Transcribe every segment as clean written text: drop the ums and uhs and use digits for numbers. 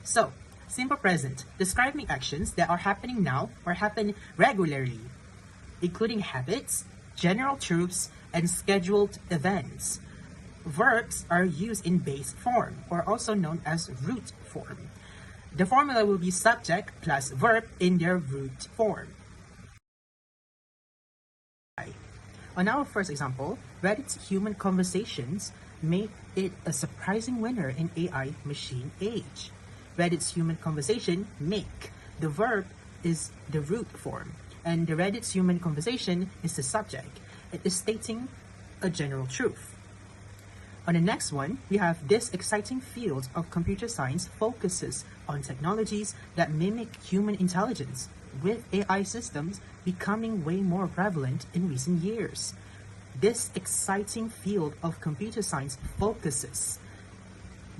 So, simple present, describing actions that are happening now or happen regularly, including habits, general truths, and scheduled events. Verbs are used in base form, or also known as root form. The formula will be subject plus verb in their root form. On our first example, Reddit's human conversations made it a surprising winner in AI machine age. Reddit's human conversation make. The verb is the root form, and the Reddit's human conversation is the subject. It is stating a general truth. On the next one, we have this exciting field of computer science focuses on technologies that mimic human intelligence, with AI systems becoming way more prevalent in recent years. This exciting field of computer science focuses.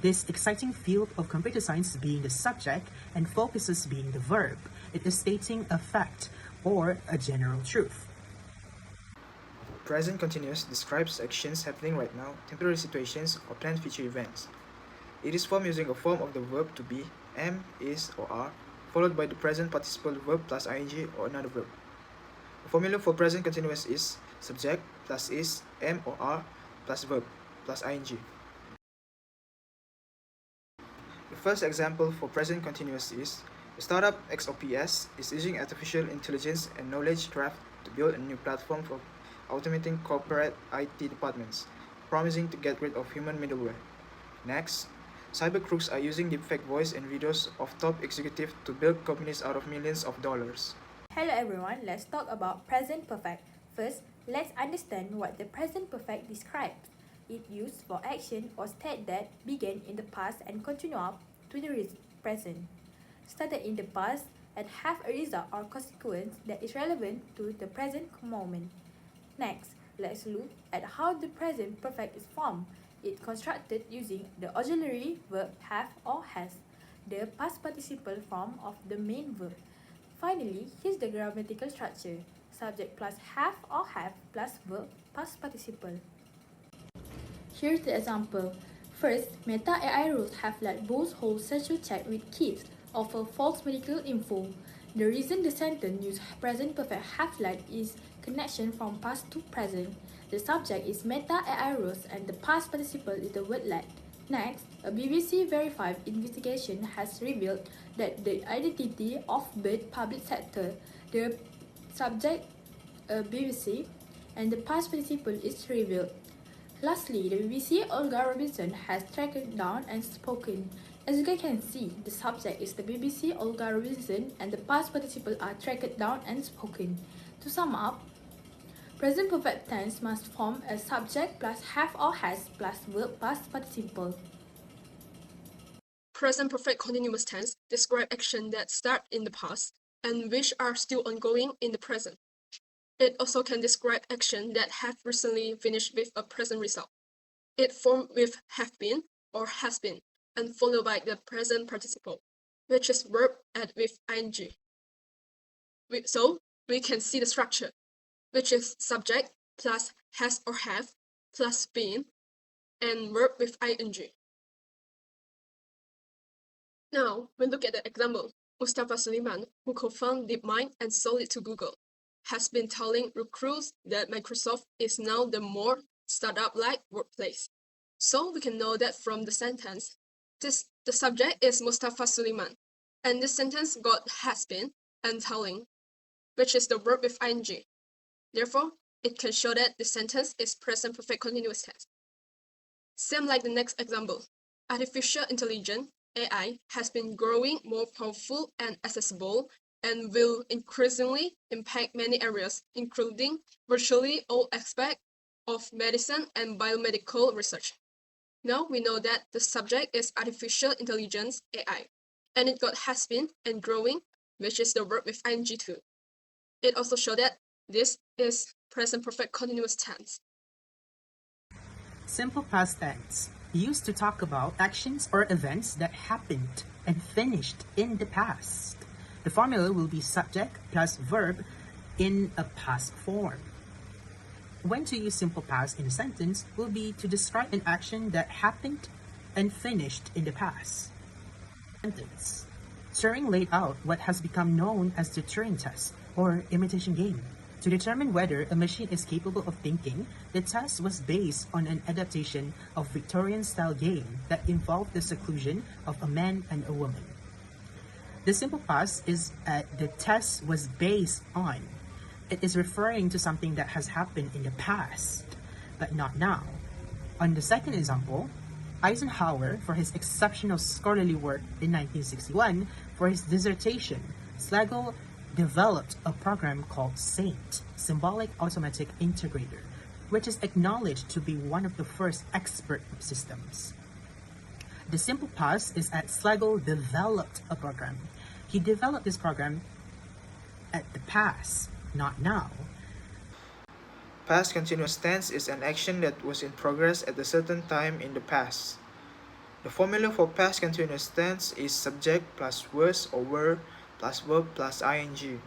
This exciting field of computer science being the subject and focuses being the verb. It is stating a fact or a general truth. Present continuous describes actions happening right now, temporary situations, or planned future events. It is formed using a form of the verb to be, am, is, or are, followed by the present participle verb plus ing or another verb. The formula for present continuous is subject plus is, am or are, plus verb plus ing. The first example for present continuous is, the startup XOPS is using artificial intelligence and knowledge graph to build a new platform for automating corporate IT departments, promising to get rid of human middleware. Next, cyber crooks are using deepfake voice and videos of top executives to build companies out of millions of dollars. Hello everyone, let's talk about present perfect. First, let's understand what the present perfect describes. It used for action or state that began in the past and continue up to the present. Started in the past and have a result or consequence that is relevant to the present moment. Next, let's look at how the present perfect is formed. It's constructed using the auxiliary verb have or has, the past participle form of the main verb. Finally, here's the grammatical structure. Subject plus have or have plus verb past participle. Here's the example. First, Meta AI rules have let both hold sexual chat with kids, offer false medical info. The reason the sentence uses present perfect have let is connection from past to present. The subject is Meta AI rules and the past participle is the word let. Next, a BBC verified investigation has revealed that the identity of bird public sector, the subject BBC, and the past participle is revealed. Lastly, the BBC Olga Robinson has tracked down and spoken. As you can see, the subject is the BBC Olga Robinson and the past participle are tracked down and spoken. To sum up, present perfect tense must form a subject plus have or has plus verb past participle. Present perfect continuous tense describe actions that start in the past and which are still ongoing in the present. It also can describe actions that have recently finished with a present result. It formed with have been or has been and followed by the present participle, which is verb added with ing. So we can see the structure, which is subject plus has or have plus been and verb with ing. Now, we look at the example. Mustafa Suleyman, who co-founded DeepMind and sold it to Google, has been telling recruits that Microsoft is now the more startup-like workplace. So we can know that from the sentence, the subject is Mustafa Suleyman, and this sentence got has been and telling, which is the verb with ing. Therefore, it can show that the sentence is present perfect continuous tense. Same like the next example. Artificial intelligence, AI, has been growing more powerful and accessible and will increasingly impact many areas, including virtually all aspects of medicine and biomedical research. Now we know that the subject is artificial intelligence, AI, and it got has been and growing, which is the verb with ing too. It also shows that this is present perfect continuous tense. Simple past tense, used to talk about actions or events that happened and finished in the past. The formula will be subject plus verb in a past form. When to use simple past in a sentence will be to describe an action that happened and finished in the past. sentence. Turing laid out what has become known as the Turing test, or imitation game. To determine whether a machine is capable of thinking, the test was based on an adaptation of Victorian-style game that involved the seclusion of a man and a woman. The simple past is the test was based on. It is referring to something that has happened in the past, but not now. On the second example, Eisenhower, for his exceptional scholarly work in 1961 for his dissertation, Slagle developed a program called SAINT, Symbolic Automatic Integrator, which is acknowledged to be one of the first expert systems. The simple past is that Slagle developed a program. He developed this program at the past, not now. Past continuous tense is an action that was in progress at a certain time in the past. The formula for past continuous tense is subject plus was or were plus verb plus ing.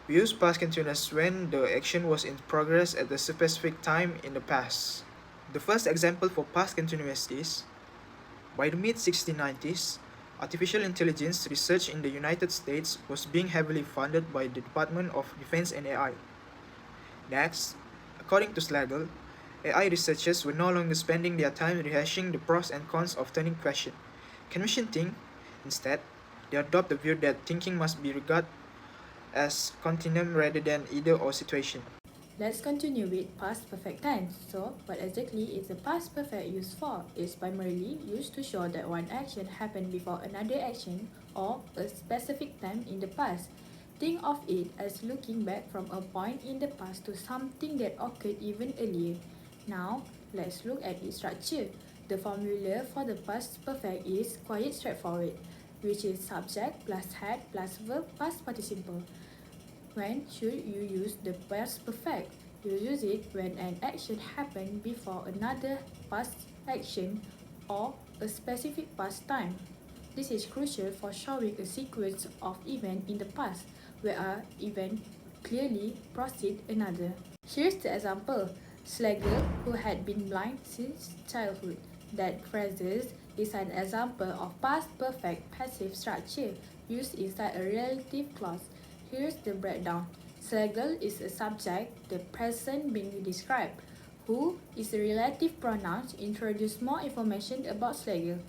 We use past continuous when the action was in progress at a specific time in the past. The first example for past continuous is, by the mid-1690s, artificial intelligence research in the United States was being heavily funded by the Department of Defense and AI. Next, according to Slagle, AI researchers were no longer spending their time rehashing the pros and cons of turning question. Can machine think? Instead, they adopt the view that thinking must be regarded as continuum rather than either or situation. Let's continue with past perfect tense. So, what exactly is the past perfect used for? It's primarily used to show that one action happened before another action or a specific time in the past. Think of it as looking back from a point in the past to something that occurred even earlier. Now, let's look at its structure. The formula for the past perfect is quite straightforward, which is subject plus had plus verb past participle. When should you use the past perfect? You use it when an action happened before another past action or a specific past time. This is crucial for showing a sequence of events in the past, where an event clearly precedes another. Here's the example. Slagle, who had been blind since childhood. That phrase is an example of past perfect passive structure used inside a relative clause. Here's the breakdown. Slagle is a subject, the present being described. Who is a relative pronoun to introduce more information about Slagle.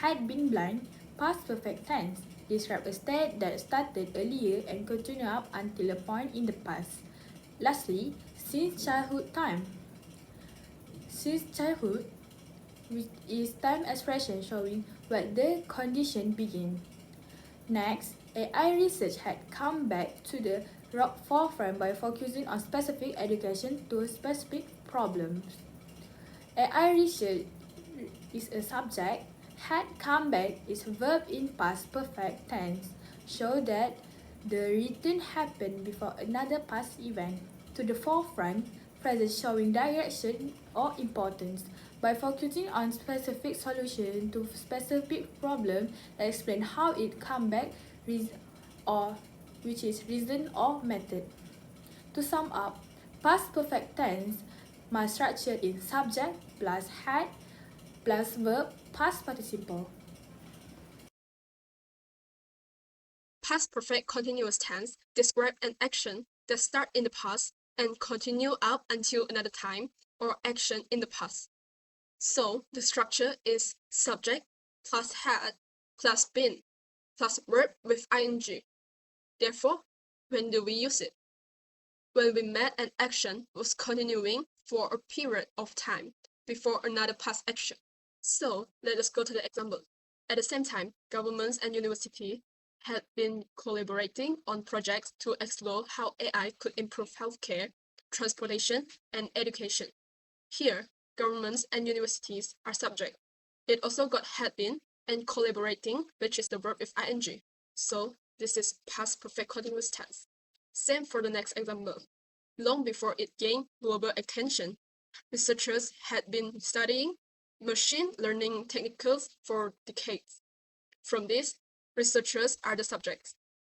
Had been blind, past perfect tense, describe a state that started earlier and continued up until a point in the past. Lastly, since childhood time. Since childhood, which is time expression showing when the condition begin. Next, AI research had come back to the forefront by focusing on specific education to specific problems. AI research is a subject, had come back is a verb in past perfect tense, show that the return happened before another past event. To the forefront, phrases showing direction or importance by focusing on specific solution to specific problem that explain how it come back or which is reason or method. To sum up, past perfect tense must structure in subject plus had plus verb past participle. Past perfect continuous tense describe an action that start in the past and continue up until another time or action in the past. So the structure is subject plus had plus been plus verb with ing. Therefore, when do we use it? When we met an action was continuing for a period of time before another past action. So let us go to the example. At the same time, governments and universities had been collaborating on projects to explore how AI could improve healthcare, transportation, and education. Here, governments and universities are subject. It also got had been and collaborating, which is the verb with ing. So this is past perfect continuous tense. Same for the next example. Long before it gained global attention, researchers had been studying machine learning techniques for decades. From this, researchers are the subjects.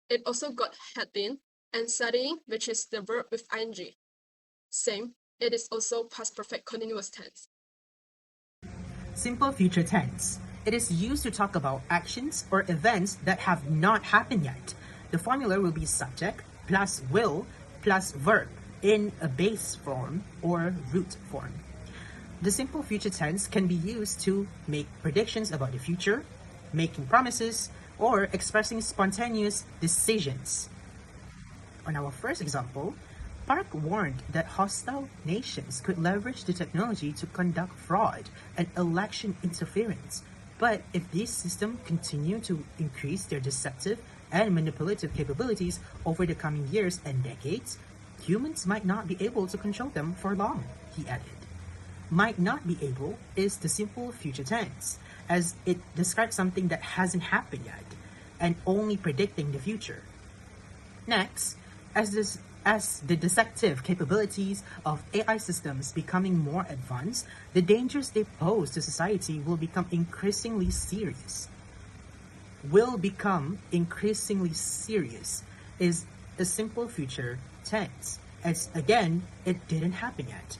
It also got had been and studying, which is the verb with ing. Same, it is also past perfect continuous tense. Simple future tense. It is used to talk about actions or events that have not happened yet. The formula will be subject plus will plus verb in a base form or root form. The simple future tense can be used to make predictions about the future, making promises, or expressing spontaneous decisions. On our first example, Park warned that hostile nations could leverage the technology to conduct fraud and election interference. But if these systems continue to increase their deceptive and manipulative capabilities over the coming years and decades, humans might not be able to control them for long, he added. Might not be able is the simple future tense, as it describes something that hasn't happened yet, and only predicting the future. Next, as the deceptive capabilities of AI systems becoming more advanced, the dangers they pose to society will become increasingly serious. Will become increasingly serious is a simple future tense, as again, it didn't happen yet,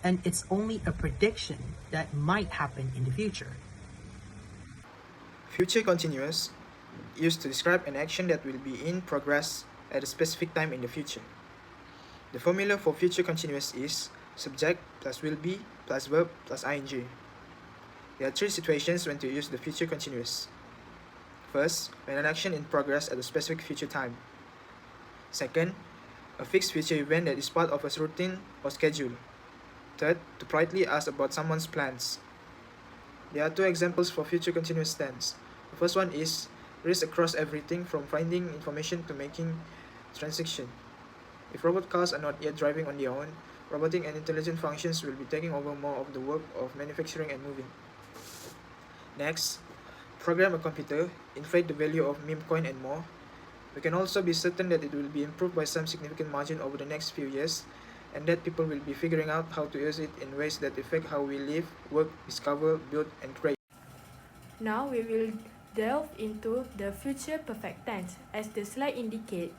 and it's only a prediction that might happen in the future. Future continuous, used to describe an action that will be in progress at a specific time in the future. The formula for future continuous is subject plus will be plus verb plus ing. There are three situations when to use the future continuous. First, when an action in progress at a specific future time. Second, a fixed future event that is part of a routine or schedule. Third, to politely ask about someone's plans. There are two examples for future continuous tense. The first one is race across everything from finding information to making transaction. If robot cars are not yet driving on their own, robotic and intelligent functions will be taking over more of the work of manufacturing and moving. Next, program a computer, inflate the value of meme coin and more. We can also be certain that it will be improved by some significant margin over the next few years, and that people will be figuring out how to use it in ways that affect how we live, work, discover, build, and create. Now we will delve into the future perfect tense. As the slide indicates,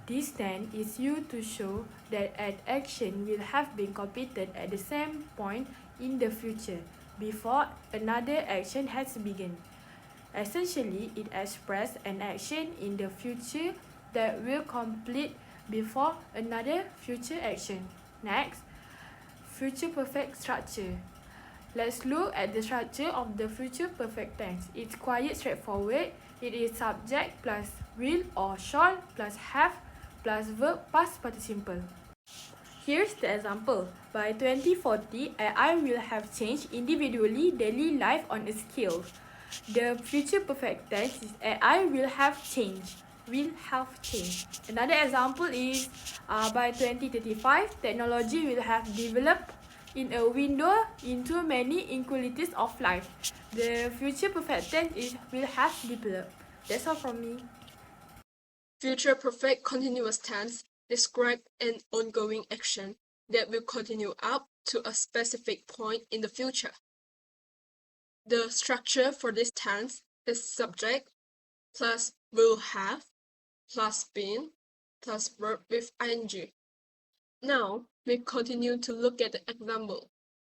this tense is used to show that an action will have been completed at the same point in the future before another action has begun. Essentially, it expresses an action in the future that will complete before another future action. Next, future perfect structure. Let's look at the structure of the future perfect tense. It's quite straightforward. It is subject plus will or shall plus have plus verb past participle. Here's the example. By 2040, AI will have changed individually daily life on a scale. The future perfect tense is AI will have changed. Will have changed. Another example is by 2035, technology will have developed in a window into many inequalities of life. The future perfect tense is will have developed. That's all from me. Future perfect continuous tense describe an ongoing action that will continue up to a specific point in the future. The structure for this tense is subject plus will have plus been plus verb with ing. Now, we continue to look at the example.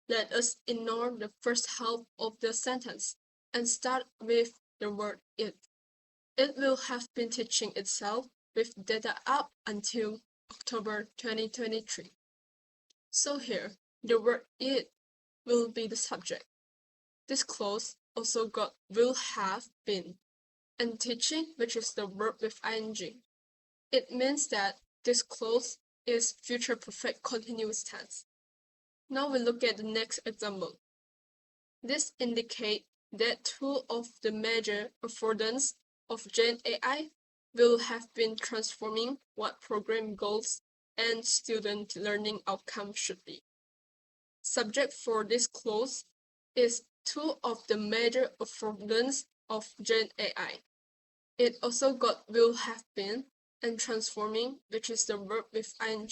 Let us ignore the first half of the sentence and start with the word it. It will have been teaching itself with data up until October 2023. So here, the word it will be the subject. This clause also got will have been, and teaching, which is the verb with ing. It means that this clause is future perfect continuous tense. Now we look at the next example. This indicates that two of the major affordance of Gen AI will have been transforming what program goals and student learning outcomes should be. Subject for this clause is two of the major affordance of Gen AI. It also got will have been and transforming, which is the verb with ing.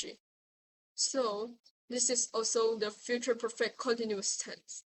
So this is also the future perfect continuous tense.